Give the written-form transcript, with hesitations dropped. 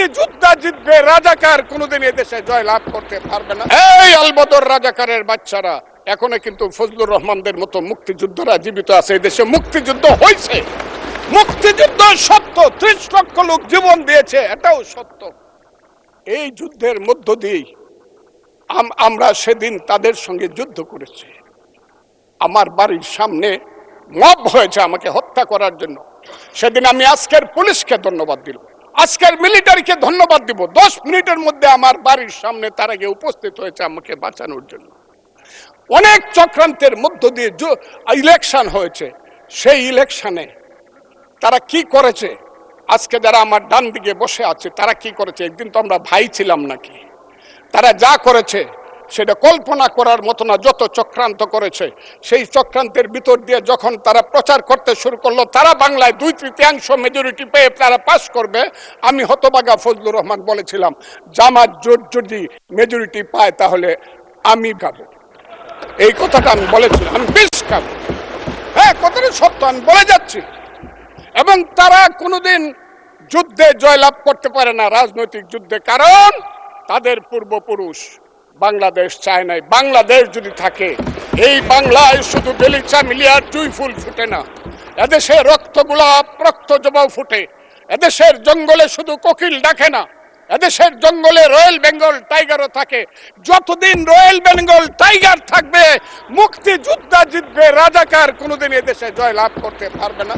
মুক্তিযোদ্ধা জিতবে, রাজাকার কোনোদিন এদেশে জয় লাভ করতে পারবে না। এই আলবদর রাজাকারের বাচ্চারা এখনো কিন্তু ফজলুর রহমানদের মতো মুক্তিযোদ্ধারা জীবিত আছে। এই দেশে মুক্তিযুদ্ধ হয়েছে, মুক্তিযুদ্ধ সত্য, 30 লক্ষ লোক জীবন দিয়েছে, এটাও সত্য। এই যুদ্ধের মধ্য দিয়ে আমরা সেদিন তাদের সঙ্গে যুদ্ধ করেছি। আমার বাড়ির সামনে মব হয়েছে আমাকে হত্যা করার জন্য। সেদিন আমি আজকের পুলিশকে ধন্যবাদ দিল, আজকের মিলিটারিকে ধন্যবাদ দিব। 10 মিনিটের মধ্যে আমার বাড়ির সামনে তারা গিয়ে উপস্থিত হয়েছে আমাকে বাঁচানোর জন্য। অনেক চক্রান্তের মধ্য দিয়ে ইলেকশন হয়েছে। সেই ইলেকশনে তারা কি করেছে, আজকে যারা আমার ডান দিকে বসে আছে তারা কি করেছে, একদিন তো আমরা ভাই ছিলাম নাকি? তারা যা করেছে সেটা কল্পনা করার মতো না। যত চক্রান্ত করেছে, সেই চক্রান্তের ভিতর দিয়ে যখন তারা প্রচার করতে শুরু করলো তারা বাংলায় 2/3 মেজরিটি পেয়ে তারা পাস করবে, আমি হতভাগা ফজলুর রহমান বলেছিলাম জামাত জোট যদি মেজরিটি পায় তাহলে আমি খাবো। এই কথাটা আমি বলেছিলাম, আমি বেশ খাবো। হ্যাঁ, কথাটা সত্য, আমি বলে যাচ্ছি। এবং তারা কোনোদিন যুদ্ধে জয়লাভ করতে পারে না, রাজনৈতিক যুদ্ধে, কারণ তাদের পূর্বপুরুষ বাংলাদেশ চায় নাই। বাংলাদেশ যদি থাকে, এই বাংলায় শুধু বেলিচা মিলিয়ার জুই ফুল ফুটে না, এদেশে রক্ত গোলাপ, রক্ত জবাও ফুটে। এদেশের জঙ্গলে শুধু কোকিল ডাকে না, এদেশের জঙ্গলে রয়্যাল বেঙ্গল টাইগারও থাকে। যতদিন রয়্যাল বেঙ্গল টাইগার থাকবে, মুক্তিযোদ্ধা জিতবে, রাজাকার কোনোদিন এদেশে জয় লাভ করতে পারবে না।